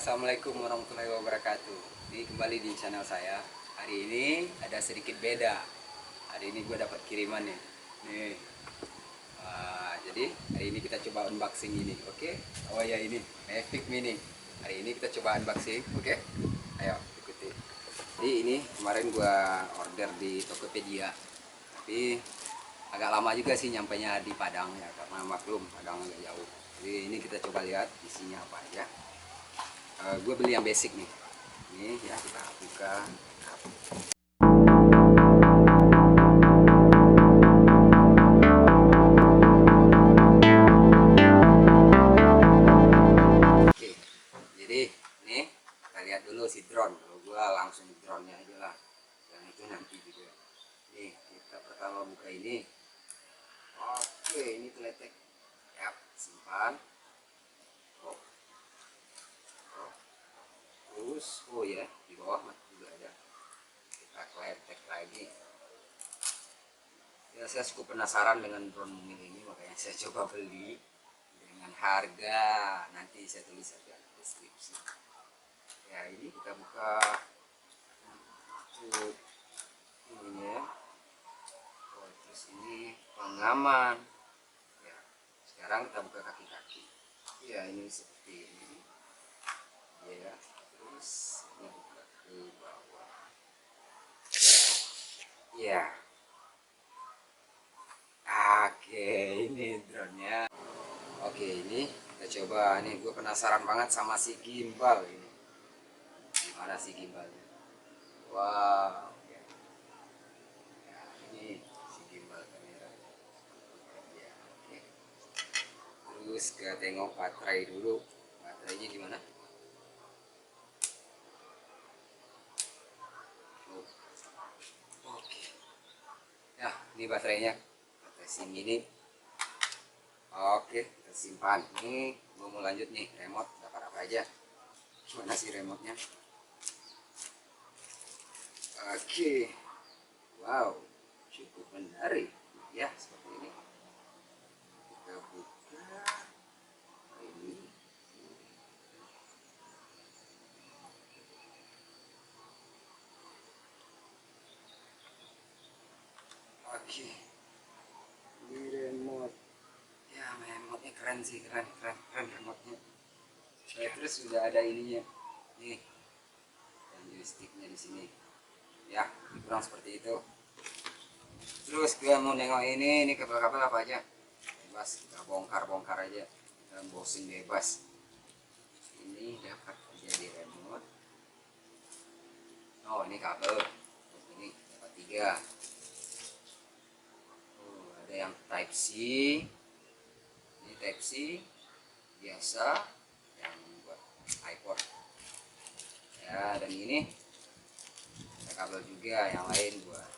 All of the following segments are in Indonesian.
Assalamualaikum warahmatullahi wabarakatuh. Ini kembali di channel saya. Hari ini ada sedikit beda. Hari ini gue dapat kiriman nih. Nih. Jadi hari ini kita coba unboxing ini, oke? Oh ya, ini Mavic Mini. Hari ini kita coba unboxing, oke? Ayo ikuti. Jadi ini kemarin gue order di Tokopedia, tapi agak lama juga sih nyampainya di Padang ya, karena maklum Padang agak jauh. Jadi ini kita coba lihat isinya apa aja. Gue beli yang basic nih. Ini ya, kita buka. Oke, jadi nih kita lihat dulu si drone. Kalau gue langsung drone-nya aja lah. Yang itu nanti juga. Nih kita pertama buka ini. Oke, ini teletek. Yap, simpan. Terus, oh ya, di bawah juga ada. Kita kletek lagi. Ya, saya cukup penasaran dengan drone mungil ini, makanya saya coba beli. Dengan harga nanti saya tulis aja di deskripsi. Ya, ini kita buka untuk ini ya. Oh, terus ini pengaman. Ya, sekarang kita buka kaki-kaki. Ya, ini seperti ini. Ya, terus ini buka ke bawah. Ya. Oke, ini drone-nya. Oke, ini kita coba. Nih, gue penasaran banget sama si gimbal ini. Gimana sih gimbalnya? Wow. Ya, ini si gimbal kamera. Ya, oke. Terus kita tengok baterai dulu. Baterainya gimana? Oh. Oke. Ya, ini baterainya. Baterai SIM ini. Oke, kita simpan. Ini gue mau lanjut nih, remote dapat apa aja? Mana sih remote-nya? Oke, wow, cukup menarik ya, seperti ini. Kita buka ini. Oke, ini remote. Ya, remote-nya keren sih, keren remote-nya. Terus sudah ada ininya, nih, dan joysticknya di sini. Ya, kurang seperti itu. Terus kita mau nengok ini kabel-kabel apa aja? Bebas, kita bongkar aja. Kita browsing bebas. Ini dapat jadi remote. Oh, ini kabel. Ini dapat 3. Oh, ada yang Type C. Ini Type C biasa, yang buat iPod. Ya, dan ini ada kabel juga yang lain buat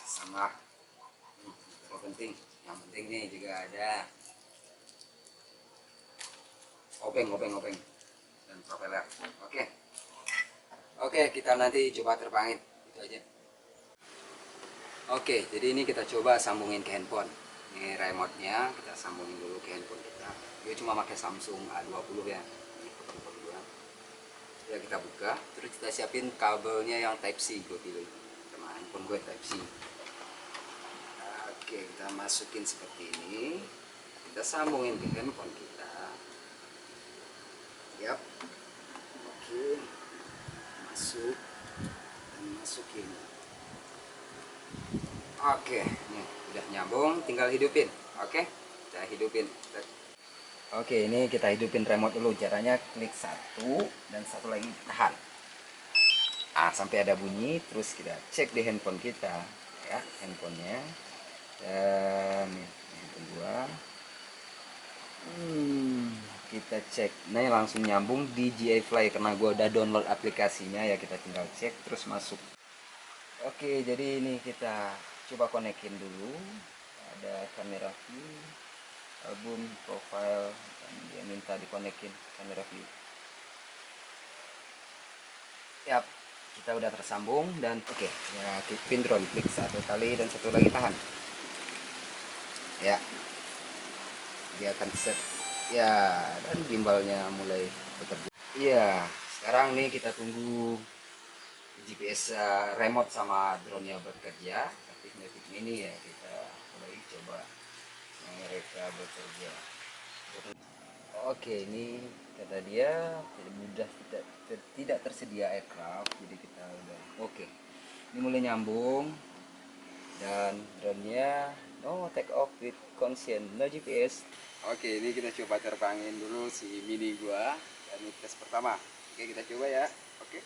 sama. Penting. Yang penting nih juga ada obeng dan propeller. Oke, kita nanti coba terbangin itu aja. Oke, jadi ini kita coba sambungin ke handphone. Ini remote-nya kita sambungin dulu ke handphone kita. Gue cuma pakai Samsung A20 ya. Ini foto-foto. Ya, kita buka, terus kita siapin kabelnya yang Type C gue pilih. Karena handphone gue Type C. Oke, kita masukin seperti ini. Kita sambungin ke handphone kita. Yap. Oke. Masuk dan masukin. Oke, nih udah nyambung, tinggal hidupin. Oke, kita hidupin. Oke, ini kita hidupin remote dulu. Caranya klik satu dan satu lagi tahan. Sampai ada bunyi, terus kita cek di handphone kita, ya, handphonenya. Dan yang kedua, kita cek. Nah, langsung nyambung di GI Fly karena gue udah download aplikasinya ya. Kita tinggal cek terus masuk. Oke, jadi ini kita coba konekin dulu. Ada kamera view, album, profile, dan dia minta dikonekin kamera view. Yap, kita udah tersambung dan oke, ya, pin drone, klik satu kali dan satu lagi tahan. Ya, dia akan set. Ya, dan gimbalnya mulai bekerja. Iya, sekarang nih kita tunggu GPS remote sama drone-nya bekerja. Tapi Mavic Mini ya kita mulai coba mereka bekerja. Oke, ini kata dia tidak mudah, tidak tersedia aircraft, jadi kita udah oke. Ini mulai nyambung dan drone-nya no take off with consent, no GPS. Oke, ini kita coba terbangin dulu si mini gua dan ini tes pertama. Oke, kita coba ya. Oke.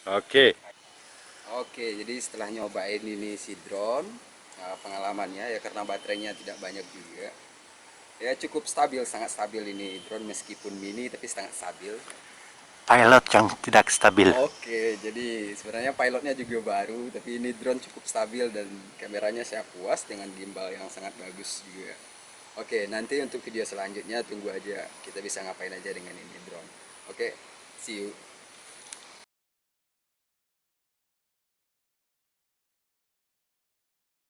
Oke. Oke, jadi setelah nyobain ini si drone, pengalamannya ya karena baterainya tidak banyak juga. Ya cukup stabil, sangat stabil ini drone meskipun mini tapi sangat stabil. Pilot yang tidak stabil. Oke, jadi sebenarnya pilotnya juga baru, tapi ini drone cukup stabil dan kameranya saya puas dengan gimbal yang sangat bagus juga. Oke, nanti untuk video selanjutnya tunggu aja kita bisa ngapain aja dengan ini drone. Oke, see you.